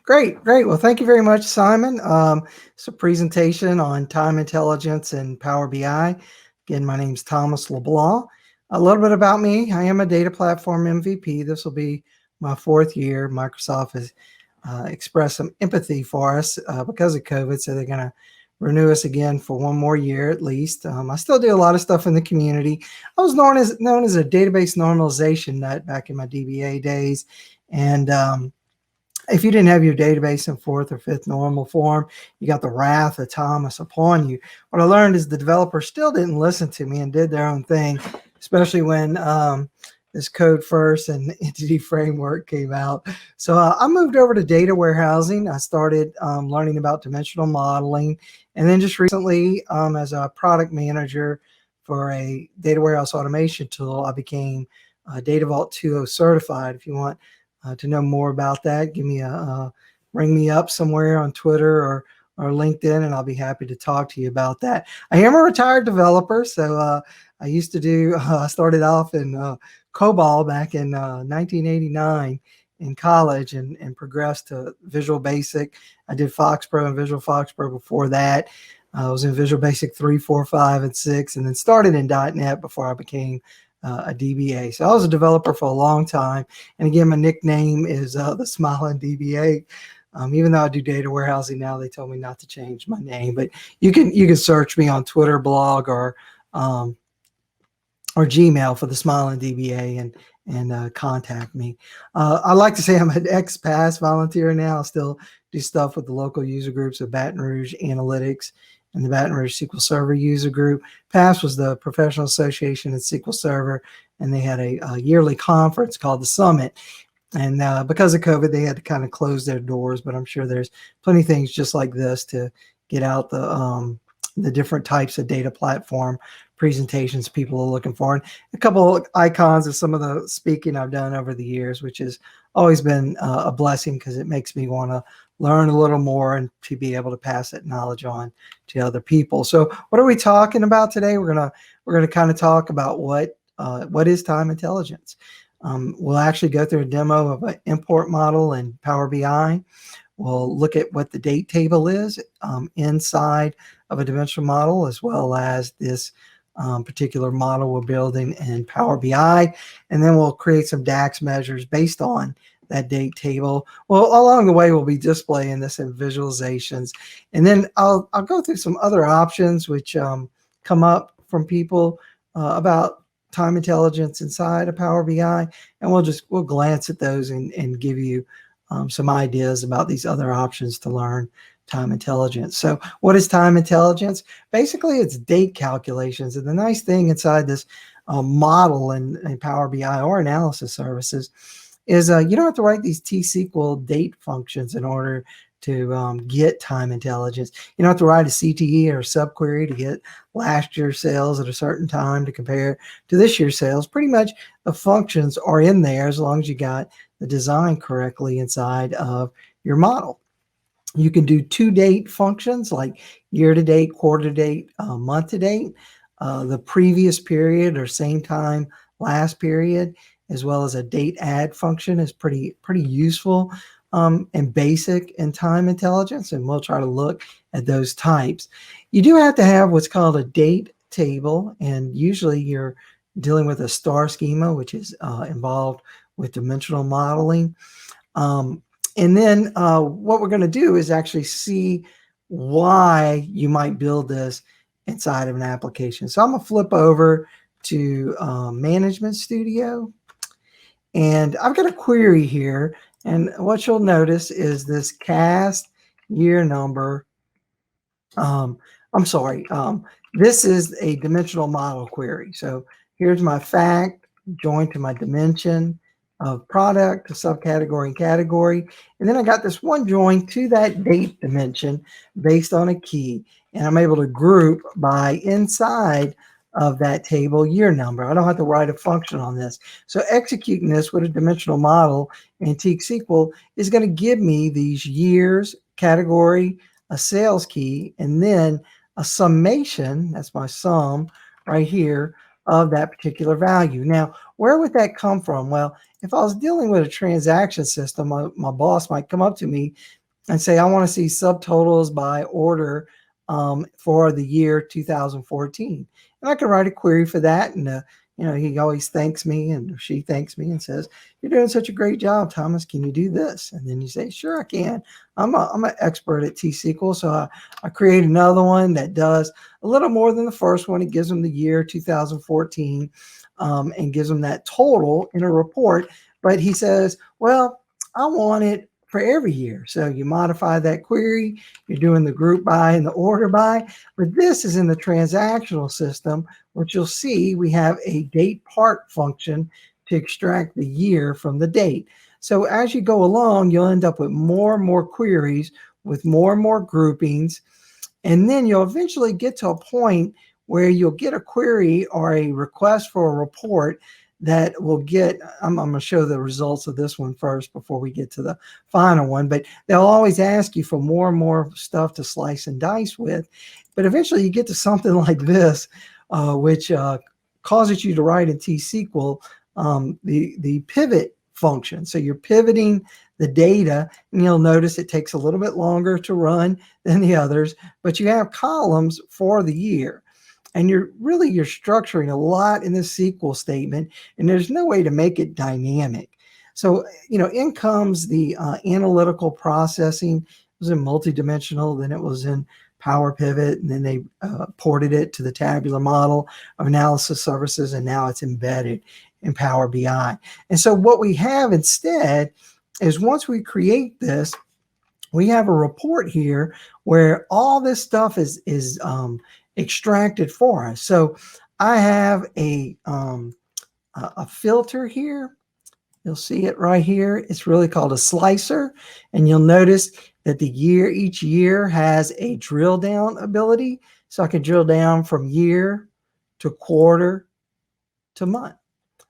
Great, great. Well, thank you very much, Simon. It's a presentation on time intelligence and Power BI. Again, my name is Thomas LeBlanc. A little bit about me. I am a data platform MVP. This will be my 4th year. Microsoft has expressed some empathy for us because of COVID, so they're going to renew us again for one more year at least. I still do a lot of stuff in the community. I was known as a database normalization nut back in my DBA days, and if you didn't have your database in 4th or 5th normal form, you got the wrath of Thomas upon you. What I learned is the developers still didn't listen to me and did their own thing, especially when this code first and entity framework came out. So I moved over to data warehousing. I started learning about dimensional modeling. And then just recently, as a product manager for a data warehouse automation tool, I became Data Vault 2.0 certified. If you want to know more about that, give me ring me up somewhere on Twitter or LinkedIn, and I'll be happy to talk to you about that. I am a retired developer, so I used to do. I started off in COBOL back in 1989 in college, and progressed to Visual Basic. I did FoxPro and Visual FoxPro before that. I was in Visual Basic 3, 4, 5, and 6, and then started in .NET before I became a DBA. So I was a developer for a long time. And again, my nickname is the Smiling DBA. Even though I do data warehousing now, they told me not to change my name. But you can search me on Twitter, blog, or Gmail for the Smiling DBA and contact me. I like to say I'm an ex-PASS volunteer now. I still do stuff with the local user groups of Baton Rouge Analytics and the Baton Rouge SQL Server user group. PASS was the professional association in SQL Server, and they had a yearly conference called the Summit. And because of COVID, they had to kind of close their doors, but I'm sure there's plenty of things just like this to get out the different types of data platform presentations people are looking for. And a couple of icons of some of the speaking I've done over the years, which has always been a blessing because it makes me want to learn a little more and to be able to pass that knowledge on to other people. So what are we talking about today? We're gonna kind of talk about what is time intelligence. We'll actually go through a demo of an import model in Power BI. We'll look at what the date table is inside of a dimensional model, as well as this particular model we're building in Power BI. And then we'll create some DAX measures based on that date table. Well, along the way, we'll be displaying this in visualizations. And then I'll go through some other options which come up from people about time intelligence inside of Power BI. And we'll glance at those and give you some ideas about these other options to learn time intelligence. So what is time intelligence? Basically, it's date calculations. And the nice thing inside this model in Power BI or analysis services is you don't have to write these T-SQL date functions in order to get time intelligence. You don't have to write a CTE or a subquery to get last year's sales at a certain time to compare to this year's sales. Pretty much the functions are in there as long as you got the design correctly inside of your model. You can do to-date functions like year-to-date, quarter-to-date, month-to-date, the previous period or same time last period, as well as a date add function is pretty useful and basic in time intelligence, and we'll try to look at those types. You do have to have what's called a date table, and usually you're dealing with a star schema, which is involved with dimensional modeling. And then what we're going to do is actually see why you might build this inside of an application. So I'm going to flip over to Management Studio. And I've got a query here. And what you'll notice is this cast year number. This is a dimensional model query. So here's my fact joined to my dimension of product, a subcategory and category. And then I got this one join to that date dimension based on a key. And I'm able to group by inside of that table year number. I don't have to write a function on this. So executing this with a dimensional model in SQL is going to give me these years, category, a sales key, and then a summation, that's my sum right here, of that particular value. Now, where would that come from? Well, if I was dealing with a transaction system, my boss might come up to me and say, I want to see subtotals by order for the year 2014. And I can write a query for that. And, he always thanks me, and she thanks me and says, you're doing such a great job, Thomas. Can you do this? And then you say, sure, I can. I'm an expert at T-SQL. So I create another one that does a little more than the first one. It gives them the year 2014 and gives them that total in a report. But he says, well, I want it for every year. So you modify that query, you're doing the group by and the order by, but this is in the transactional system, which you'll see we have a date part function to extract the year from the date. So as you go along, you'll end up with more and more queries with more and more groupings. And then you'll eventually get to a point where you'll get a query or a request for a report that will get, I'm going to show the results of this one first before we get to the final one, but they'll always ask you for more and more stuff to slice and dice with. But eventually you get to something like this, which causes you to write in T-SQL the pivot function. So you're pivoting the data, and you'll notice it takes a little bit longer to run than the others, but you have columns for the year. And you're structuring a lot in this SQL statement, and there's no way to make it dynamic. So, in comes the analytical processing. It was in multidimensional, then it was in Power Pivot, and then they ported it to the tabular model of analysis services, and now it's embedded in Power BI. And so what we have instead is, once we create this, we have a report here where all this stuff is extracted for us. So I have a filter here. You'll see it right here. It's really called a slicer, and you'll notice that each year has a drill down ability. So I can drill down from year to quarter to month.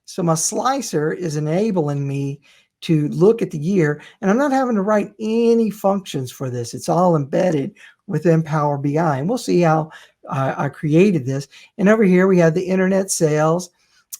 So my slicer is enabling me to look at the year, and I'm not having to write any functions for this. It's all embedded within Power BI, and we'll see how I created this. And over here we have the internet sales,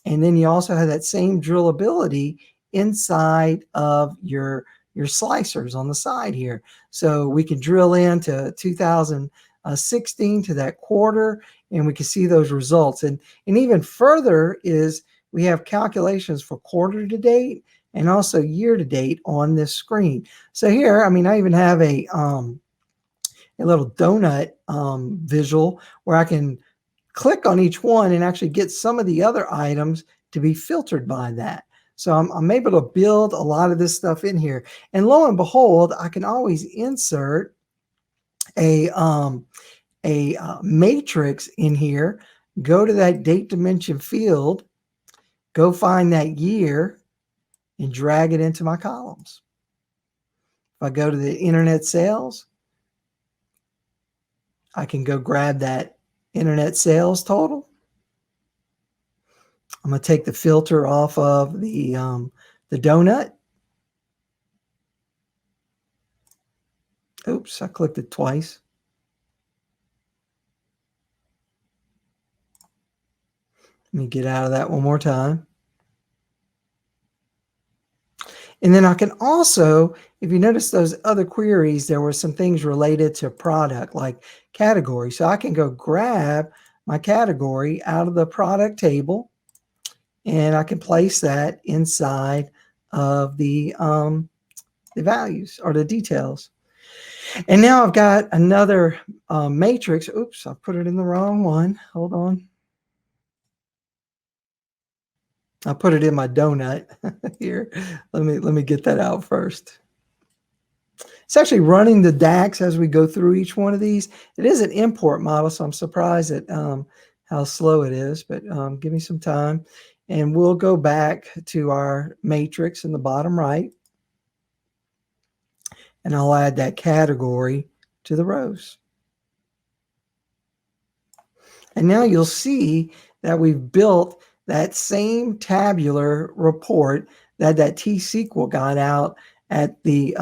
and then you also have that same drill ability inside of your slicers on the side here. So we can drill into 2016 to that quarter, and we can see those results. And even further is we have calculations for quarter to date and also year to date on this screen. So here, I even have a little donut visual where I can click on each one and actually get some of the other items to be filtered by that. So I'm able to build a lot of this stuff in here. And lo and behold, I can always insert a matrix in here, go to that date dimension field, go find that year, and drag it into my columns. If I go to the internet sales, I can go grab that internet sales total. I'm going to take the filter off of the donut. Oops, I clicked it twice. Let me get out of that one more time. And then I can also, if you notice those other queries, there were some things related to product, like category. So I can go grab my category out of the product table, and I can place that inside of the values or the details. And now I've got another matrix. Oops, I put it in the wrong one. Hold on. I put it in my donut here. Let me get that out first. It's actually running the DAX as we go through each one of these. It is an import model, so I'm surprised at how slow it is, but give me some time. And we'll go back to our matrix in the bottom right. And I'll add that category to the rows. And now you'll see that we've built that same tabular report that T-SQL got out at the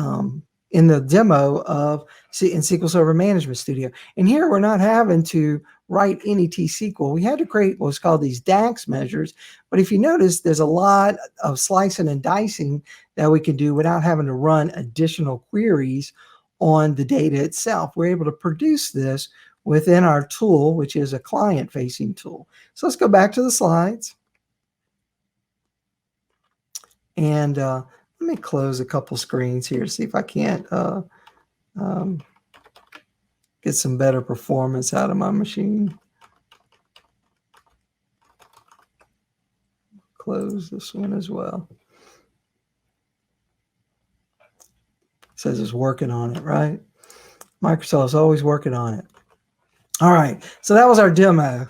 in the demo of in SQL Server Management Studio. And here we're not having to write any T-SQL. We had to create what's called these DAX measures. But if you notice, there's a lot of slicing and dicing that we can do without having to run additional queries on the data itself. We're able to produce this within our tool, which is a client-facing tool. So let's go back to the slides. And let me close a couple screens here, see if I can't get some better performance out of my machine. Close this one as well. It says it's working on it, right? Microsoft's always working on it. All right, so that was our demo.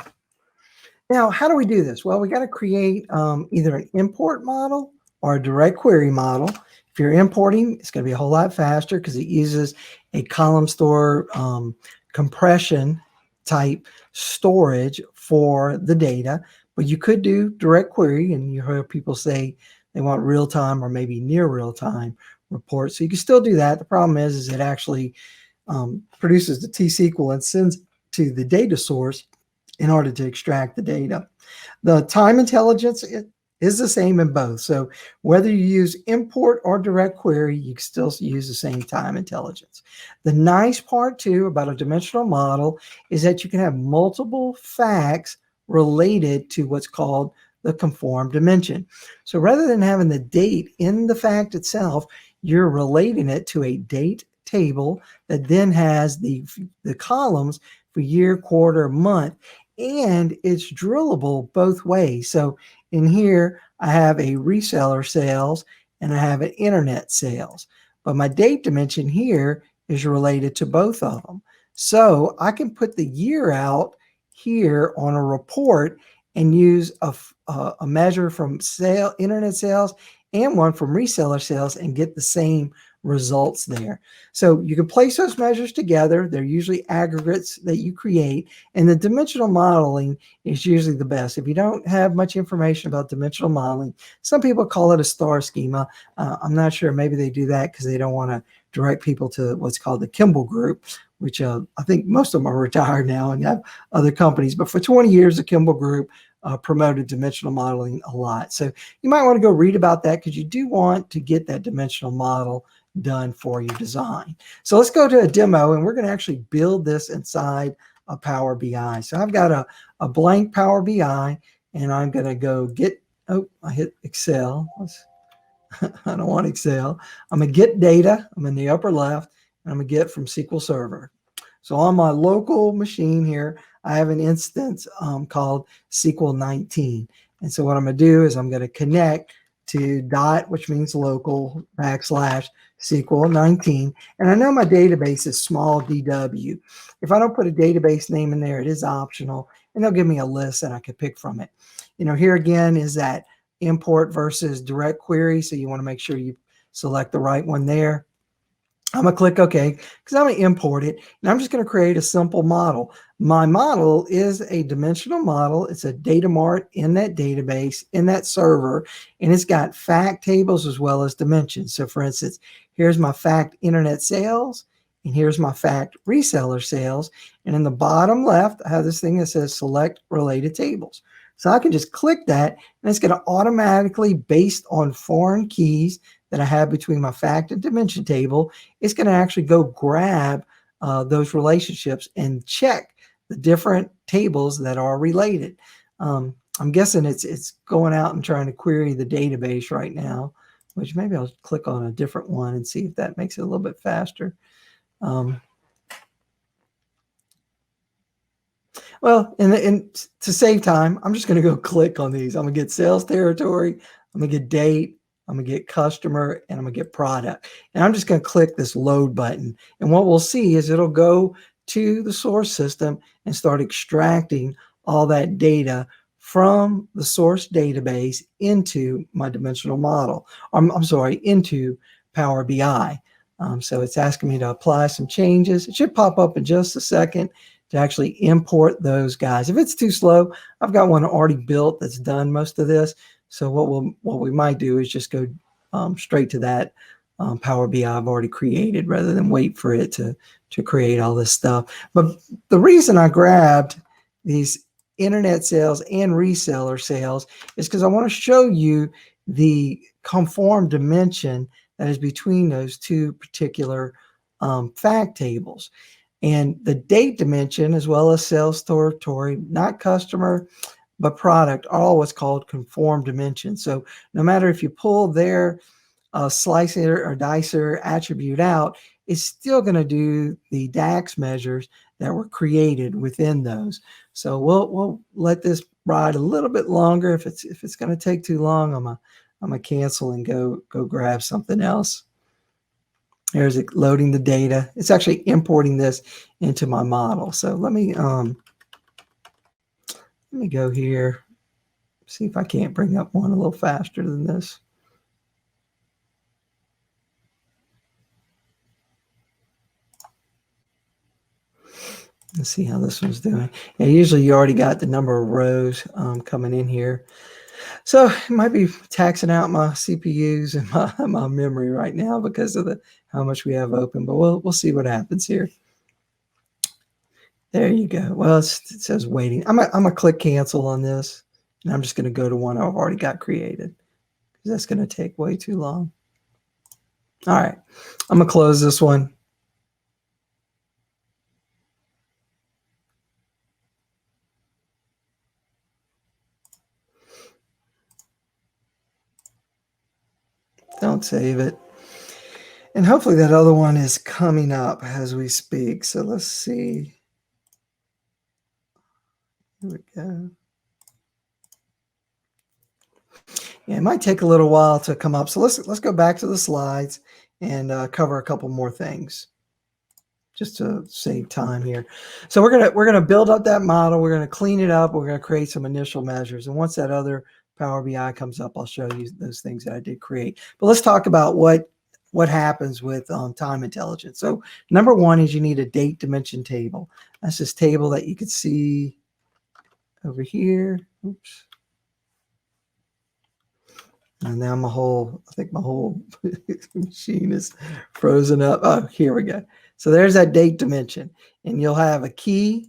Now, how do we do this? Well, we got to create either an import model or a direct query model. If you're importing, it's going to be a whole lot faster because it uses a column store compression type storage for the data. But you could do direct query, and you hear people say they want real-time or maybe near real-time reports. So you can still do that. The problem is it actually produces the T-SQL and sends to the data source in order to extract the data. The time intelligence is the same in both. So whether you use import or direct query, you can still use the same time intelligence. The nice part too about a dimensional model is that you can have multiple facts related to what's called the conform dimension. So rather than having the date in the fact itself, you're relating it to a date table that then has the columns for year, quarter, month, and it's drillable both ways. So in here, I have a reseller sales and I have an internet sales, but my date dimension here is related to both of them. So I can put the year out here on a report and use a measure from internet sales and one from reseller sales and get the same results there. So you can place those measures together. They're usually aggregates that you create, and the dimensional modeling is usually the best. If you don't have much information about dimensional modeling, some people call it a star schema. I'm not sure. Maybe they do that because they don't want to direct people to what's called the Kimball Group, which I think most of them are retired now and have other companies. But for 20 years, the Kimball Group promoted dimensional modeling a lot. So you might want to go read about that because you do want to get that dimensional model done for your design. So let's go to a demo, and we're going to actually build this inside a Power BI. So I've got a blank Power BI, and I'm going to go get, oh, I hit Excel. I don't want Excel. I'm going to get data. I'm in the upper left, and I'm going to get from SQL Server. So on my local machine here, I have an instance called SQL 19. And so what I'm going to do is I'm going to connect to dot, which means local, / SQL 19. And I know my database is small DW. If I don't put a database name in there, it is optional, and they'll give me a list that I could pick from it. You know, here again is that import versus direct query. So you want to make sure you select the right one there. I'm going to click OK because I'm going to import it, and I'm just going to create a simple model. My model is a dimensional model. It's a Data Mart in that database, in that server, and it's got fact tables as well as dimensions. So for instance, here's my fact internet sales, and here's my fact reseller sales. And in the bottom left, I have this thing that says select related tables. So I can just click that, and it's going to automatically, based on foreign keys that I have between my fact and dimension table, it's going to actually go grab those relationships and check the different tables that are related. I'm guessing it's going out and trying to query the database right now, which maybe I'll click on a different one and see if that makes it a little bit faster. Well, and to save time, I'm just going to go click on these. I'm going to get sales territory. I'm going to get date. I'm going to get customer, and I'm going to get product. And I'm just going to click this load button. And what we'll see is it'll go to the source system and start extracting all that data from the source database into my dimensional model. I'm sorry, into Power BI. So it's asking me to apply some changes. It should pop up in just a second to actually import those guys. If it's too slow, I've got one already built that's done most of this. So what we might do is just go straight to that Power BI I've already created rather than wait for it to create all this stuff. But the reason I grabbed these internet sales and reseller sales is because I want to show you the conform dimension that is between those two particular fact tables. And the date dimension, as well as sales territory, not customer, but product, are all what's called conform dimension. So no matter if you pull their slicer or dicer attribute out, it's still going to do the DAX measures that were created within those. So we'll let this ride a little bit longer. If it's going to take too long, I'm gonna cancel and go grab something else. There's it loading the data. It's actually importing this into my model. So let me go here, see if I can't bring up one a little faster than this. Let's see how this one's doing. Yeah, usually you already got the number of rows coming in here. So it might be taxing out my CPUs and my memory right now because of how much we have open, but we'll see what happens here. There you go. Well, it says waiting. I'm gonna click cancel on this, and I'm just going to go to one I've already got created because that's going to take way too long. All right, I'm going to close this one. Don't save it. And hopefully that other one is coming up as we speak. So let's see. Here we go. Yeah, it might take a little while to come up. So let's go back to the slides and cover a couple more things just to save time here. So we're gonna build up that model. We're gonna clean it up. We're gonna create some initial measures. And once that other Power BI comes up, I'll show you those things that I did create. But let's talk about what happens with time intelligence. So number one is you need a date dimension table. That's this table that you can see over here. Oops. And now I think my whole machine is frozen up. Oh, here we go. So there's that date dimension. And you'll have a key,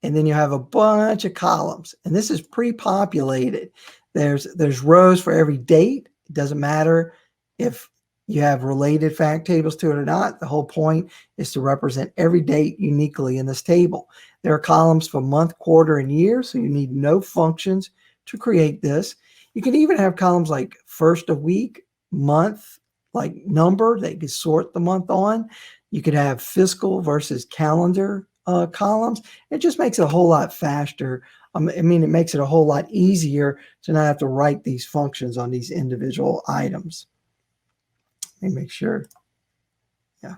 and then you have a bunch of columns. And this is pre-populated. There's rows for every date. It doesn't matter if you have related fact tables to it or not. The whole point is to represent every date uniquely in this table. There are columns for month, quarter, and year, so you need no functions to create this. You can even have columns like first of week, month, like number that you can sort the month on. You could have fiscal versus calendar columns. It just makes it a whole lot faster. I mean, it makes it a whole lot easier to not have to write these functions on these individual items. Let me make sure. Yeah.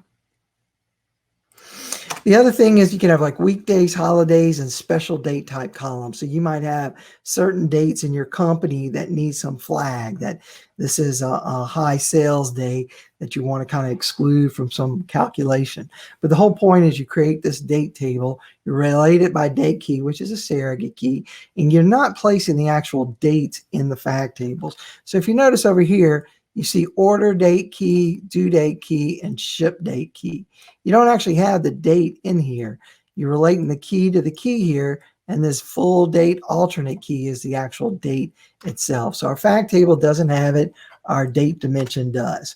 The other thing is you can have like weekdays, holidays, and special date type columns. So you might have certain dates in your company that need some flag, that this is a high sales day that you want to kind of exclude from some calculation. But the whole point is you create this date table, you relate it by date key, which is a surrogate key, and you're not placing the actual dates in the fact tables. So if you notice over here, you see order date key, due date key, and ship date key. You don't actually have the date in here. You're relating the key to the key here, and this full date alternate key is the actual date itself. So our fact table doesn't have it. Our date dimension does.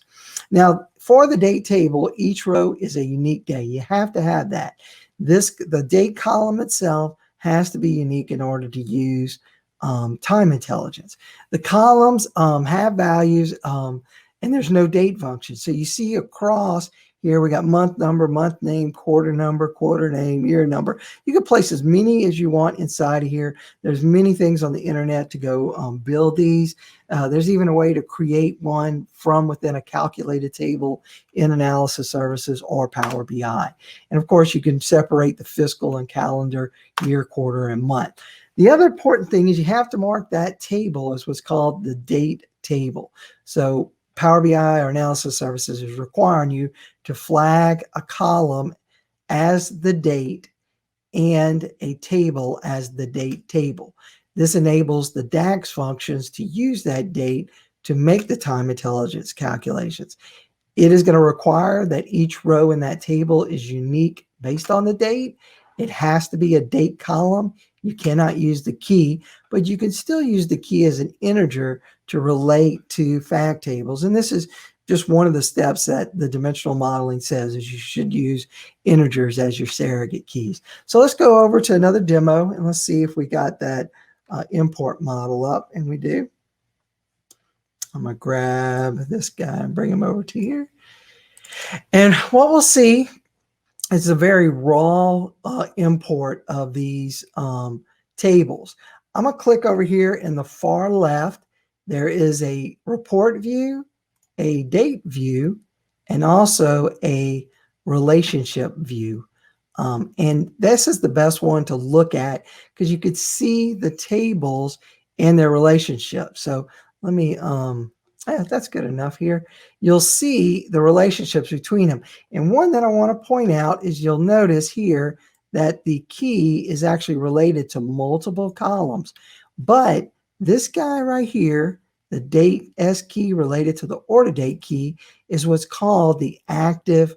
Now, for the date table, each row is a unique day. You have to have that. The date column itself has to be unique in order to use time intelligence. The columns have values and there's no date function. So you see across here, we got month number, month name, quarter number, quarter name, year number. You can place as many as you want inside of here. There's many things on the internet to go build these. There's even a way to create one from within a calculated table in Analysis Services or Power BI. And of course, you can separate the fiscal and calendar, year, quarter, and month. The other important thing is you have to mark that table as what's called the date table. So Power BI or Analysis Services is requiring you to flag a column as the date and a table as the date table. This enables the DAX functions to use that date to make the time intelligence calculations. It is going to require that each row in that table is unique based on the date. It has to be a date column. You cannot use the key, but you can still use the key as an integer to relate to fact tables. And this is just one of the steps that the dimensional modeling says is you should use integers as your surrogate keys. So let's go over to another demo and let's see if we got that import model up, and we do. I'm going to grab this guy and bring him over to here. And what we'll see is a very raw import of these tables. I'm going to click over here in the far left. There is a report view, a date view, and also a relationship view. And this is the best one to look at because you could see the tables and their relationship. So let me, that's good enough here. You'll see the relationships between them. And one that I want to point out is you'll notice here that the key is actually related to multiple columns. But this guy right here, the date S key related to the order date key, is what's called the active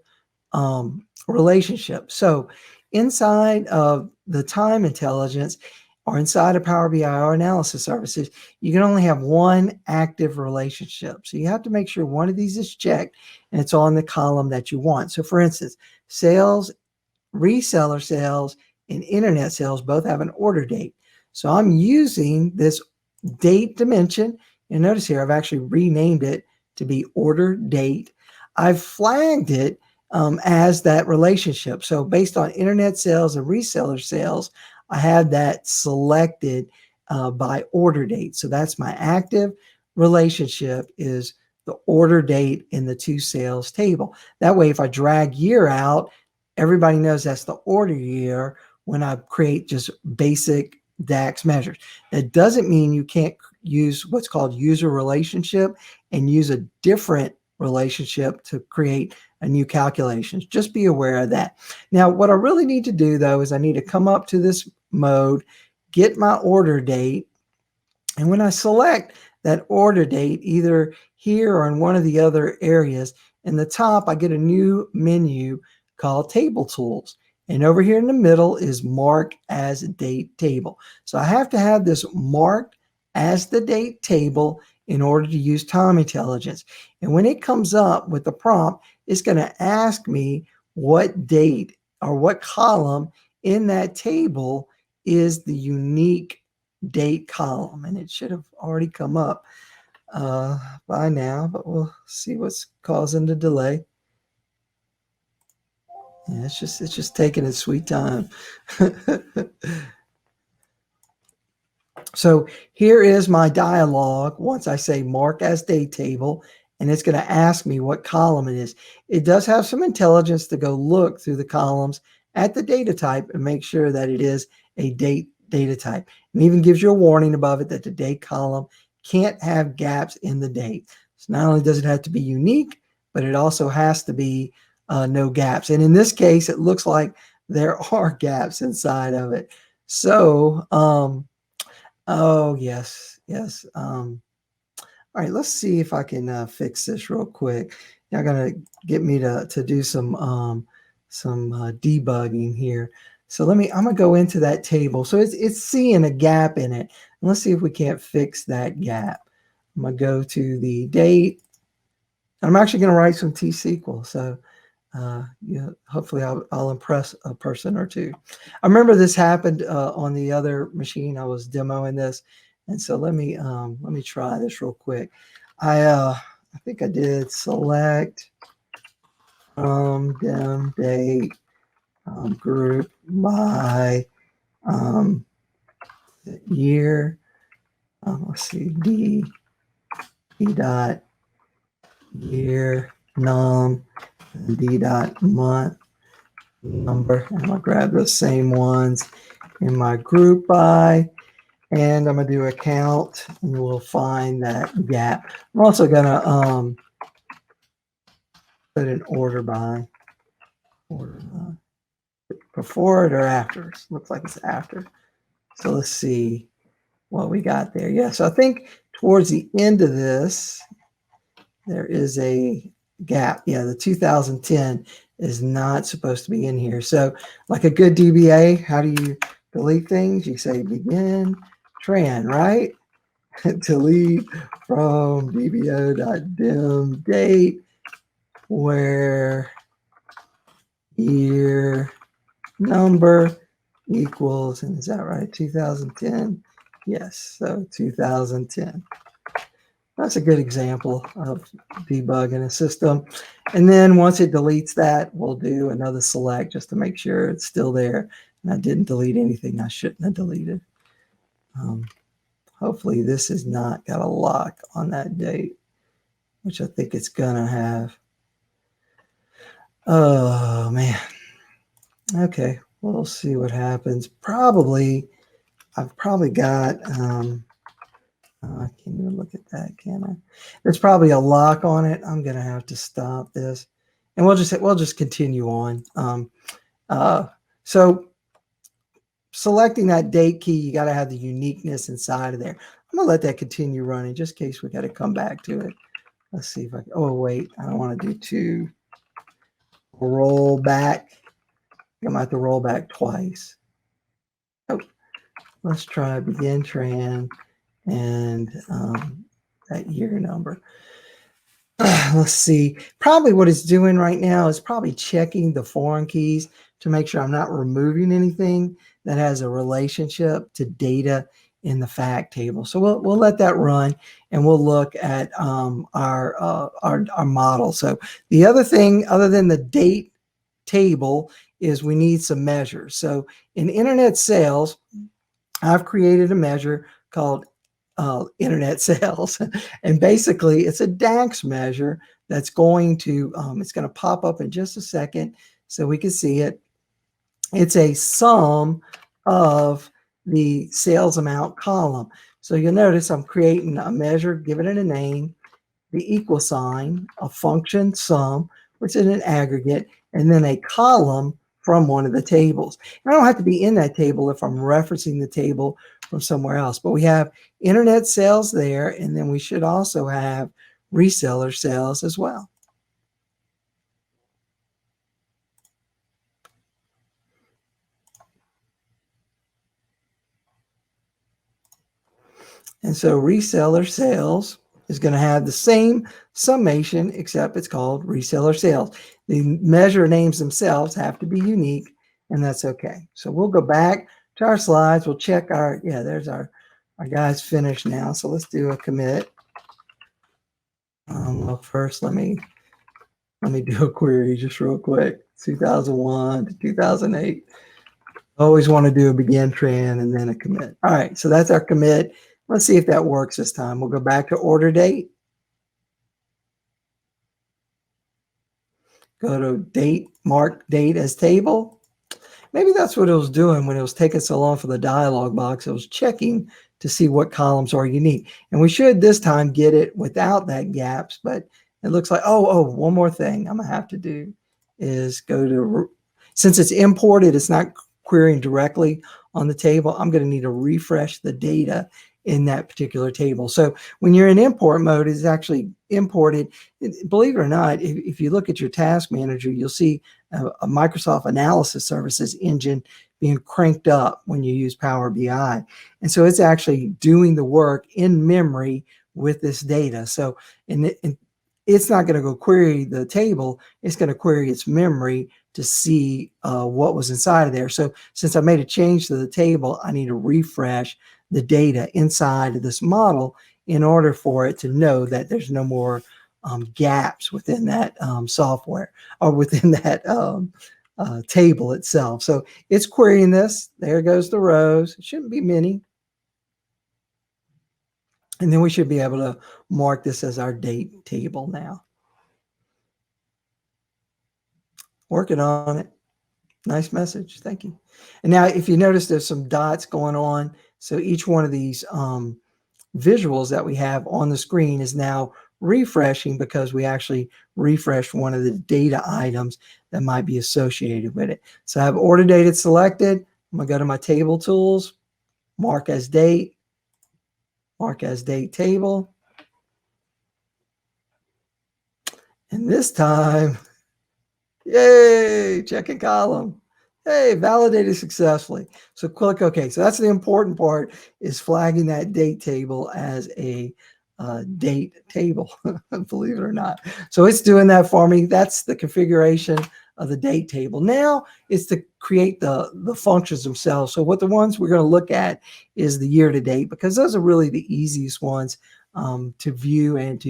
relationship. So inside of the time intelligence or inside of Power BI or analysis services, you can only have one active relationship. So you have to make sure one of these is checked and it's on the column that you want. So for instance, sales, reseller sales, and internet sales both have an order date. So I'm using this date dimension, and notice here I've actually renamed it to be order date. I've flagged it as that relationship. So based on internet sales and reseller sales, I had that selected by order date. So that's my active relationship is the order date in the to sales table. That way, if I drag year out, everybody knows that's the order year when I create just basic DAX measures. That doesn't mean you can't use what's called user relationship and use a different relationship to create a new calculations. Just be aware of that. Now, what I really need to do though is I need to come up to this mode, get my order date, and when I select that order date, either here or in one of the other areas, in the top, I get a new menu called Table Tools. And over here in the middle is Mark as Date Table. So I have to have this marked as the date table in order to use time intelligence. And when it comes up with the prompt, it's going to ask me what date or what column in that table is the unique date column. And it should have already come up by now, but we'll see what's causing the delay. Yeah, it's just taking its sweet time. So here is my dialog once I say mark as date table, and it's going to ask me what column it is. It does have some intelligence to go look through the columns at the data type and make sure that it is a data type. And even gives you a warning above it that the date column can't have gaps in the date. So not only does it have to be unique, but it also has to be no gaps. And in this case, it looks like there are gaps inside of it. So, oh, yes. All right, let's see if I can fix this real quick. Y'all gonna get me to do some debugging here. So I'm gonna go into that table. So it's seeing a gap in it. And let's see if we can't fix that gap. I'm gonna go to the date. I'm actually gonna write some T-SQL. So hopefully I'll impress a person or two. I remember this happened on the other machine. I was demoing this, and so let me try this real quick. I think I did select dem date group by year. Let's see, D dot year num. D dot month number. I'm gonna grab the same ones in my group by, and I'm gonna do a count, and we'll find that gap. I'm also gonna put an order by. Before it or after? Looks like it's after. So let's see what we got there. Yeah, so I think towards the end of this, there is a gap. Yeah, the 2010 is not supposed to be in here. So like a good DBA, how do you delete things? You say begin tran, right? Delete from dbo.dim date where year number equals, and is that right? 2010? Yes, so 2010. That's a good example of debugging a system. And then once it deletes that, we'll do another select just to make sure it's still there. And I didn't delete anything I shouldn't have deleted. Hopefully this has not got a lock on that date, which I think it's gonna have. Oh man. Okay, we'll see what happens. I've probably got I can't even look at that, can I? There's probably a lock on it. I'm gonna have to stop this, and we'll just continue on. So selecting that date key, you got to have the uniqueness inside of there. I'm gonna let that continue running just in case we got to come back to it. Let's see if I can. Oh wait, I don't want to do two. Roll back. I'm gonna have to roll back twice. Oh, let's try begin tran and that year number. Let's see. Probably what it's doing right now is probably checking the foreign keys to make sure I'm not removing anything that has a relationship to data in the fact table. So we'll let that run, and we'll look at our model. So the other thing, other than the date table, is we need some measures. So in internet sales, I've created a measure called internet sales, and basically it's a DAX measure that's going to it's going to pop up in just a second so we can see it. It's a sum of the sales amount column. So you'll notice I'm creating a measure, giving it a name, the equal sign, a function sum, which is an aggregate, and then a column from one of the tables. And I don't have to be in that table if I'm referencing the table from somewhere else, but we have internet sales there, and then we should also have reseller sales as well. And so reseller sales is going to have the same summation, except it's called reseller sales. The measure names themselves have to be unique, and that's okay. So we'll go back to our slides. We'll check our, yeah, there's our guys finished now. So let's do a commit. Well, first, let me do a query just real quick. 2001 to 2008. Always want to do a begin tran and then a commit. All right, so that's our commit. Let's see if that works this time. We'll go back to order date. Go to date, mark date as table. Maybe that's what it was doing when it was taking so long for the dialog box. It was checking to see what columns are unique. And we should this time get it without that gaps, but it looks like, oh, one more thing I'm gonna have to do is go to, since it's imported, it's not querying directly on the table, I'm gonna need to refresh the data in that particular table. So when you're in import mode, it's actually imported. Believe it or not, if you look at your task manager, you'll see a Microsoft Analysis Services engine being cranked up when you use Power BI. And so it's actually doing the work in memory with this data. So it's not going to go query the table. It's going to query its memory to see what was inside of there. So since I made a change to the table, I need to refresh the data inside of this model in order for it to know that there's no more gaps within that software or within that table itself. So it's querying this. There goes the rows. It shouldn't be many. And then we should be able to mark this as our date table now. Working on it. Nice message. Thank you. And now if you notice there's some dots going on. So each one of these visuals that we have on the screen is now refreshing because we actually refreshed one of the data items that might be associated with it. So I have order dated selected. I'm going to go to my table tools, mark as date table. And this time, yay, checking column. Hey, validated successfully. So click OK. So that's the important part, is flagging that date table as a date table, believe it or not. So it's doing that for me. That's the configuration of the date table. Now it's to create the functions themselves. So what the ones we're going to look at is the year to date, because those are really the easiest ones to view and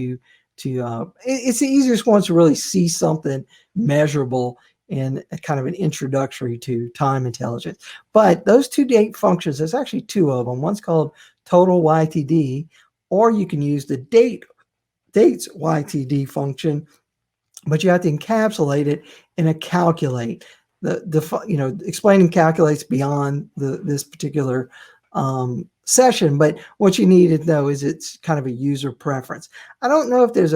it's the easiest ones to really see something measurable in a kind of an introductory to time intelligence. But those two date functions, there's actually two of them. One's called total YTD, or you can use the dates YTD function, but you have to encapsulate it in a calculate. Explaining calculates beyond this particular session, but what you need to know is it's kind of a user preference. I don't know if there's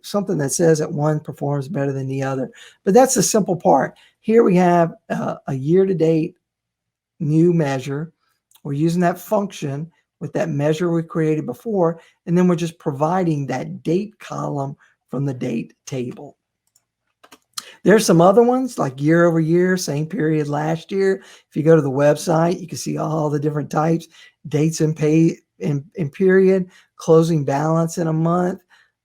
something that says that one performs better than the other, but that's the simple part. Here we have a year-to-date new measure. We're using that function with that measure we created before, and then we're just providing that date column from the date table. There's some other ones like year over year, same period last year. If you go to the website, you can see all the different types, dates and pay in period, closing balance in a month,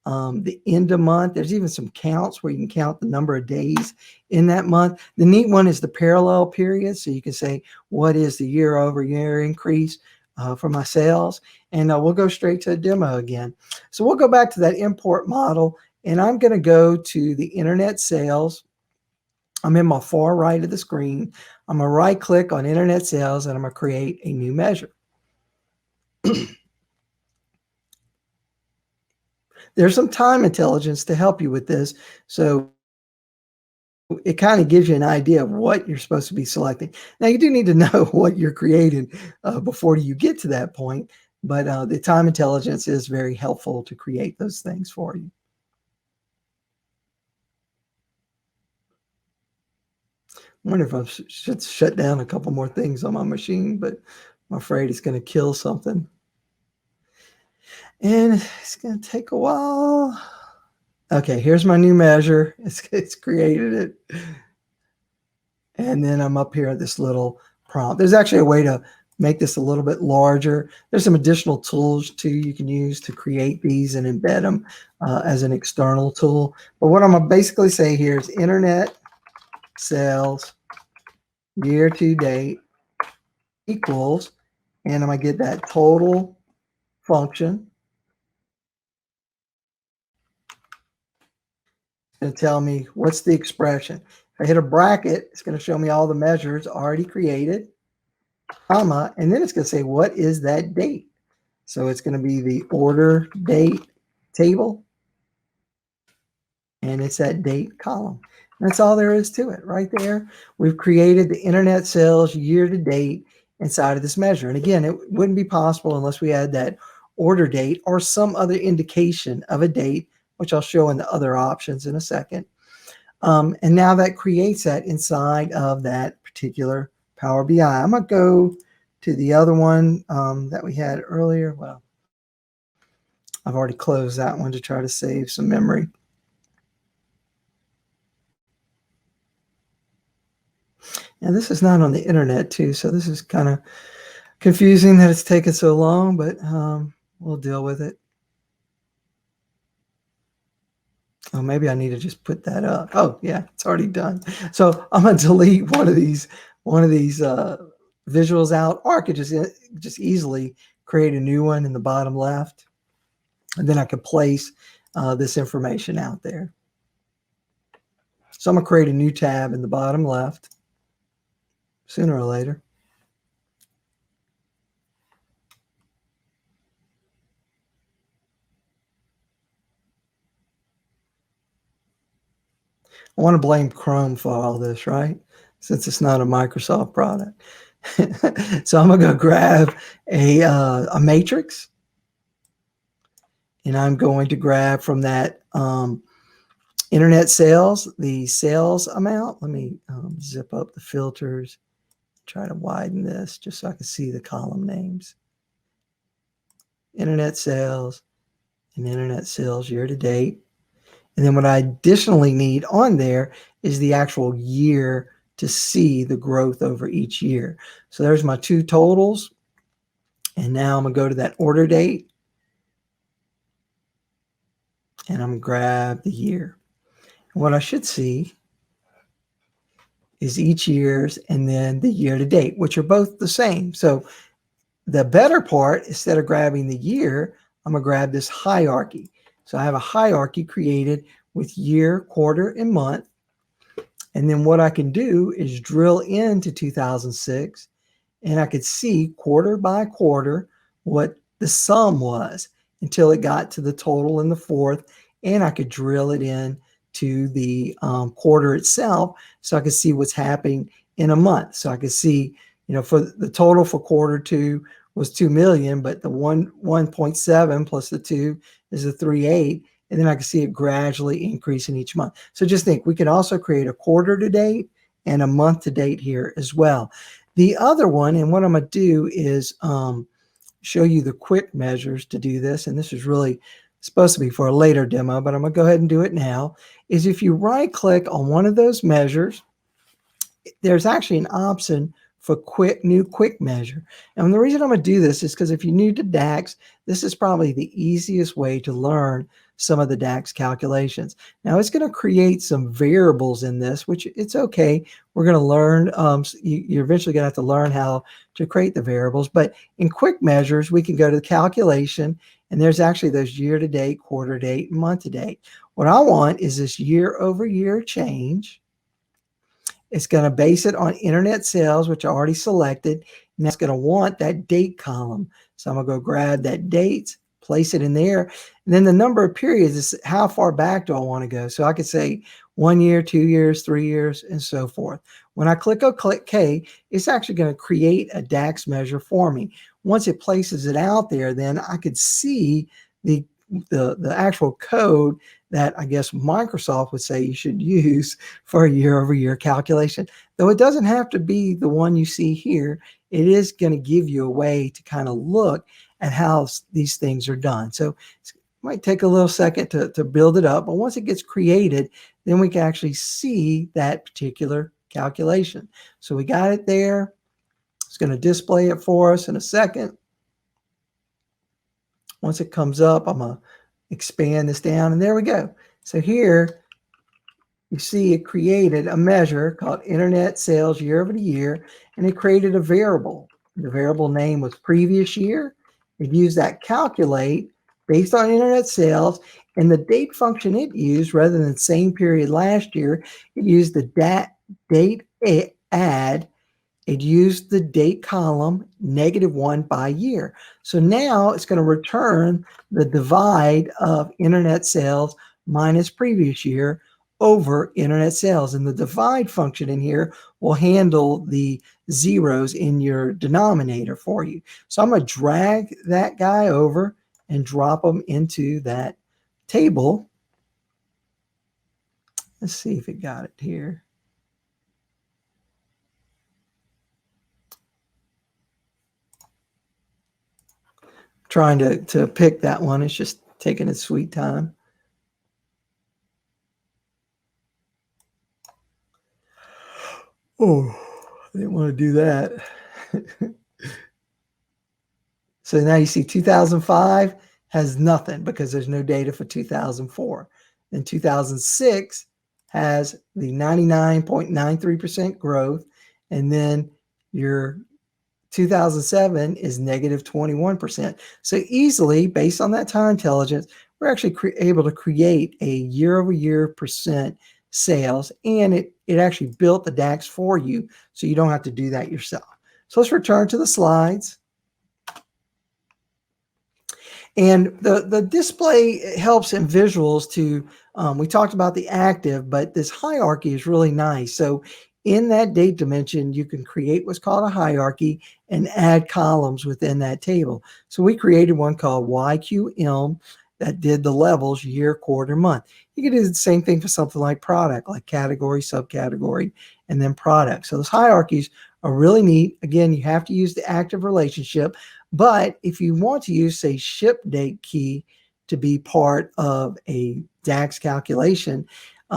the end of month. There's even some counts where you can count the number of days in that month. The neat one is the parallel period. So you can say, what is the year over year increase for my sales? And we'll go straight to a demo again. So we'll go back to that import model, and I'm going to go to the internet sales. I'm in my far right of the screen. I'm going to right click on internet sales, and I'm going to create a new measure. There's some time intelligence to help you with this. So it kind of gives you an idea of what you're supposed to be selecting. Now, you do need to know what you're creating before you get to that point, but the time intelligence is very helpful to create those things for you. I wonder if I should shut down a couple more things on my machine, but I'm afraid it's going to kill something. And it's going to take a while. Okay, here's my new measure. It's created it. And then I'm up here at this little prompt. There's actually a way to make this a little bit larger. There's some additional tools too you can use to create these and embed them as an external tool. But what I'm going to basically say here is internet sales year to date equals, and I'm going to get that total function. It's going to tell me what's the expression. If I hit a bracket, it's going to show me all the measures already created, comma, and then it's going to say, what is that date? So it's going to be the order date table, and it's that date column. That's all there is to it right there. We've created the internet sales year to date inside of this measure. And again, it wouldn't be possible unless we had that order date or some other indication of a date, which I'll show in the other options in a second. And now that creates that inside of that particular Power BI. I'm going to go to the other one that we had earlier. Well, I've already closed that one to try to save some memory. And this is not on the internet too, so this is kind of confusing that it's taken so long, but we'll deal with it. Oh, maybe I need to just put that up. Oh, yeah, it's already done. So I'm going to delete one of these visuals out, or I could just easily create a new one in the bottom left, and then I could place this information out there. So I'm going to create a new tab in the bottom left sooner or later. I want to blame Chrome for all this, right? Since it's not a Microsoft product. So I'm going to go grab a matrix, and I'm going to grab from that internet sales, the sales amount. Let me zip up the filters, try to widen this just so I can see the column names. Internet sales and internet sales year to date. And then what I additionally need on there is the actual year to see the growth over each year. So there's my two totals. And now I'm going to go to that order date. And I'm going to grab the year. And what I should see is each year's and then the year to date, which are both the same. So the better part, instead of grabbing the year, I'm going to grab this hierarchy. So I have a hierarchy created with year, quarter, and month. And then what I can do is drill into 2006, and I could see quarter by quarter what the sum was until it got to the total in the fourth, and I could drill it in to the quarter itself, so I could see what's happening in a month. So I could see, for the total for quarter two was 2 million, but the 1.7 plus the 2 is a 3.8. And then I can see it gradually increasing each month. So just think, we can also create a quarter to date and a month to date here as well. The other one, and what I'm going to do is show you the quick measures to do this. And this is really supposed to be for a later demo, but I'm going to go ahead and do it now, is if you right click on one of those measures, there's actually an option for new quick measure. And the reason I'm going to do this is because if you're new to DAX, this is probably the easiest way to learn some of the DAX calculations. Now it's going to create some variables in this, which it's okay. We're going to learn, you're eventually going to have to learn how to create the variables. But in quick measures, we can go to the calculation, and there's actually those year to date, quarter to date, and month to date. What I want is this year over year change. It's going to base it on internet sales, which I already selected, and that's going to want that date column. So I'm going to go grab that date, place it in there, and then the number of periods is how far back do I want to go. So I could say 1 year, 2 years, 3 years, and so forth. When I click OK, it's actually going to create a DAX measure for me. Once it places it out there, then I could see the actual code that I guess Microsoft would say you should use for a year-over-year calculation. Though it doesn't have to be the one you see here, it is going to give you a way to kind of look at how these things are done. So it might take a little second to build it up, but once it gets created, then we can actually see that particular calculation. So we got it there. It's going to display it for us in a second. Once it comes up, I'm going to expand this down, and there we go. So here you see it created a measure called internet sales year over year, and it created a variable. The variable name was previous year. It used that calculate based on internet sales, and the date function it used, rather than same period last year, it used the date add. It used the date column -1 by year. So now it's going to return the divide of internet sales minus previous year over internet sales. And the divide function in here will handle the zeros in your denominator for you. So I'm going to drag that guy over and drop them into that table. Let's see if it got it here. Trying to pick that one. It's just taking its sweet time. Oh, I didn't want to do that. So now you see 2005 has nothing because there's no data for 2004. Then 2006 has the 99.93% growth, and then your 2007 is -21%. So easily, based on that time intelligence, we're actually able to create a year-over-year percent sales, and it actually built the DAX for you, so you don't have to do that yourself. So let's return to the slides. And the display helps in visuals to, we talked about the active, but this hierarchy is really nice. So in that date dimension, you can create what's called a hierarchy and add columns within that table. So we created one called YQM that did the levels year, quarter, month. You can do the same thing for something like product, like category, subcategory, and then product. So those hierarchies are really neat. Again, you have to use the active relationship, but if you want to use, say, ship date key to be part of a DAX calculation,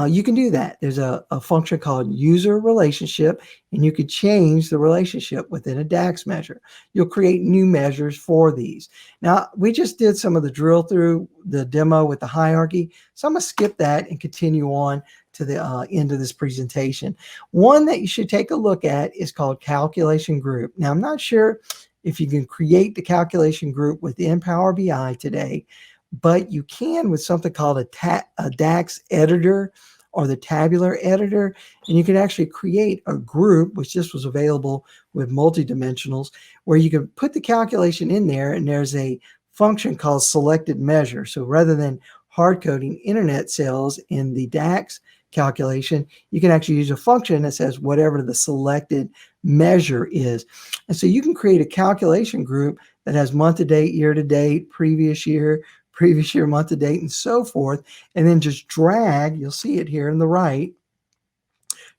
you can do that. There's a function called user relationship, and you could change the relationship within a DAX measure. You'll create new measures for these. Now, we just did some of the drill through the demo with the hierarchy, so I'm going to skip that and continue on to the end of this presentation. One that you should take a look at is called calculation group. Now, I'm not sure if you can create the calculation group within Power BI today, but you can with something called a DAX editor or the tabular editor, and you can actually create a group, which just was available with multidimensionals, where you can put the calculation in there, and there's a function called selected measure. So rather than hard coding internet sales in the DAX calculation, you can actually use a function that says whatever the selected measure is. And so you can create a calculation group that has month to date, year to date, previous year, month to date, and so forth, and then just drag, you'll see it here on the right,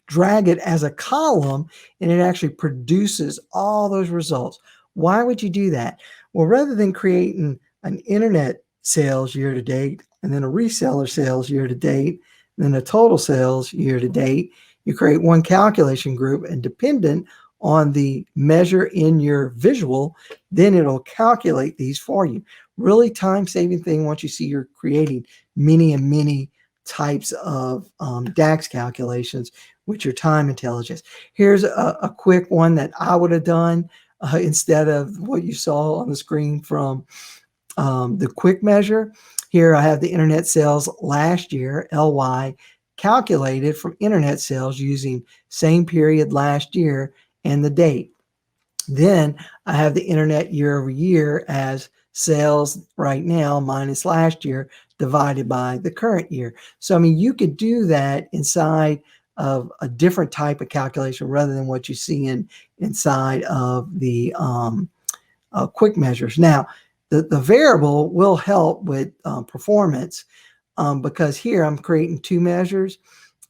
drag it as a column, and it actually produces all those results. Why would you do that? Well, rather than creating an internet sales year to date, and then a reseller sales year to date, and then a total sales year to date, you create one calculation group, and dependent on the measure in your visual, then it'll calculate these for you. Really time-saving thing once you see you're creating many and many types of DAX calculations with your time intelligence. Here's a quick one that I would have done instead of what you saw on the screen from the quick measure. Here I have the internet sales last year, LY, calculated from internet sales using same period last year and the date. Then I have the internet year over year as sales right now minus last year divided by the current year. So, I mean, you could do that inside of a different type of calculation rather than what you see inside of the quick measures. Now, the variable will help with performance because here I'm creating two measures,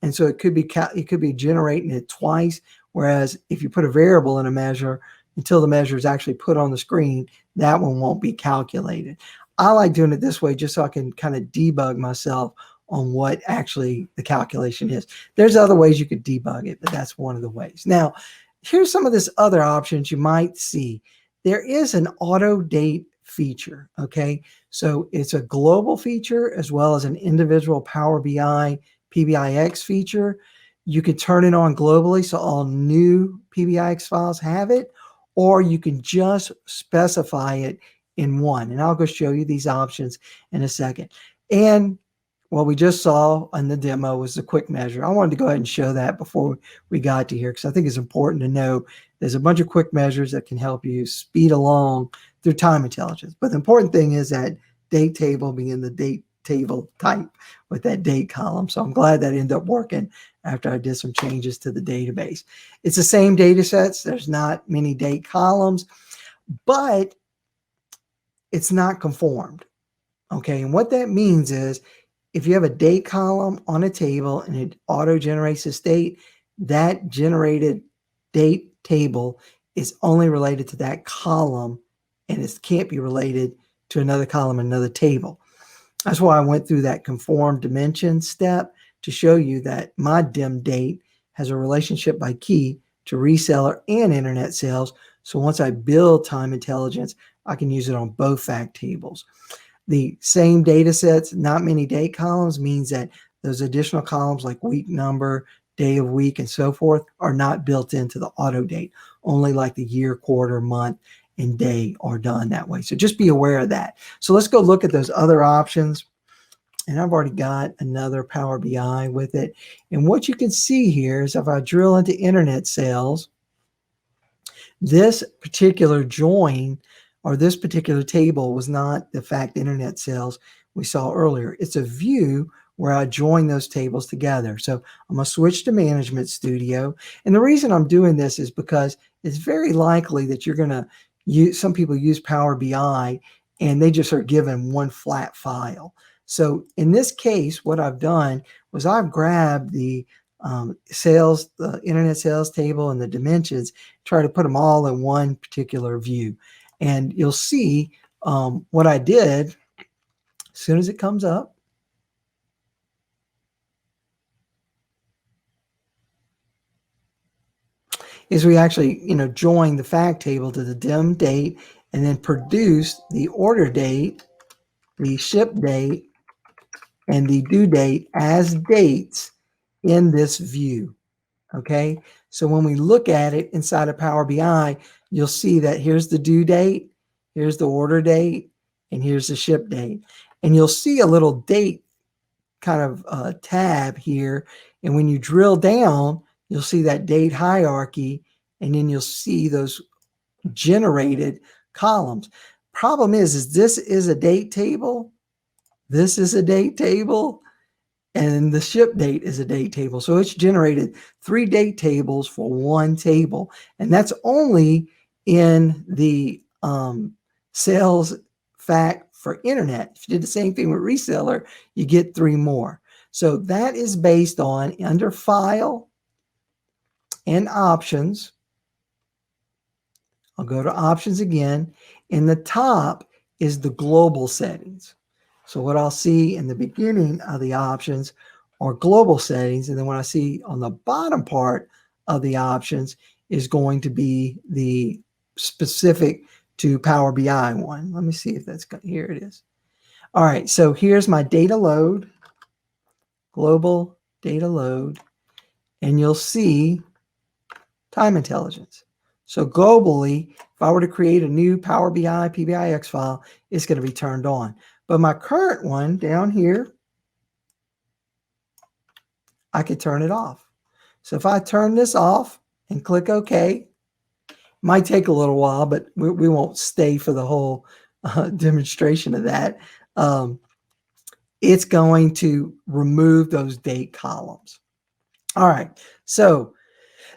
and so it could be generating it twice. Whereas if you put a variable in a measure until the measure is actually put on the screen, that one won't be calculated. I like doing it this way just so I can kind of debug myself on what actually the calculation is. There's other ways you could debug it, but that's one of the ways. Now, here's some of this other options you might see. There is an auto date feature, okay? So it's a global feature as well as an individual Power BI PBIX feature. You can turn it on globally so all new PBIX files have it, or you can just specify it in one. And I'll go show you these options in a second. And what we just saw on the demo was the quick measure. I wanted to go ahead and show that before we got to here because I think it's important to know there's a bunch of quick measures that can help you speed along through time intelligence. But the important thing is that date table being the date table type with that date column. So I'm glad that ended up working after I did some changes to the database. It's the same data sets. There's not many date columns, but it's not conformed. Okay, and what that means is if you have a date column on a table and it auto generates this date, that generated date table is only related to that column and it can't be related to another column, another table. That's why I went through that conform dimension step to show you that my dim date has a relationship by key to reseller and internet sales. So once I build time intelligence, I can use it on both fact tables. The same data sets, not many date columns, means that those additional columns like week number, day of week, and so forth are not built into the auto date. Only like the year, quarter, month, and day are done that way. So just be aware of that. So let's go look at those other options. And I've already got another Power BI with it. And what you can see here is if I drill into internet sales, this particular join or this particular table was not the fact internet sales we saw earlier. It's a view where I join those tables together. So I'm going to switch to Management Studio. And the reason I'm doing this is because it's very likely that you're going to use, some people use Power BI and they just are given one flat file. So in this case, what I've done was I've grabbed the sales, the internet sales table and the dimensions, try to put them all in one particular view. And you'll see what I did. As soon as it comes up, is we actually, join the fact table to the dim date and then produce the order date, the ship date, and the due date as dates in this view. Okay, so when we look at it inside of Power BI, you'll see that here's the due date, here's the order date, and here's the ship date. And you'll see a little date kind of tab here. And when you drill down, you'll see that date hierarchy, and then you'll see those generated columns. Problem is this is a date table. This is a date table. And the ship date is a date table. So it's generated 3 date tables for one table. And that's only in the sales fact for internet. If you did the same thing with reseller, you get 3 more. So that is based on under File and Options. I'll go to Options again. In the top is the global settings. So what I'll see in the beginning of the options are global settings. And then what I see on the bottom part of the options is going to be the specific to Power BI one. Let me see if that's, here it is. All right, so here's my data load, global data load, and you'll see time intelligence. So globally, if I were to create a new Power BI PBIX file, it's going to be turned on. But my current one down here, I could turn it off. So if I turn this off and click OK, it might take a little while, but we won't stay for the whole demonstration of that. It's going to remove those date columns. All right, so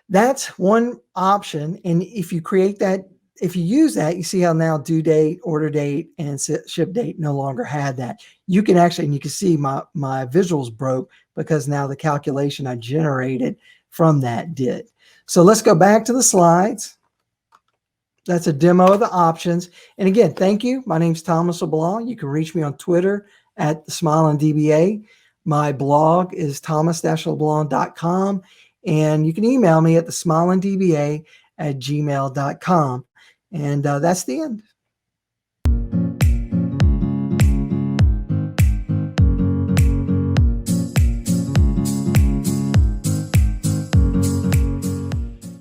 that's one option. And if you create that, if you use that, you see how now due date, order date, and ship date no longer had that. You can actually, and you can see my visuals broke because now the calculation I generated from that did. So let's go back to the slides. That's a demo of the options. And again, thank you. My name's Thomas LeBlanc. You can reach me on Twitter at @SmileandDBA. My blog is thomas-leblanc.com. And you can email me at thesmileanddba@gmail.com. And that's the end.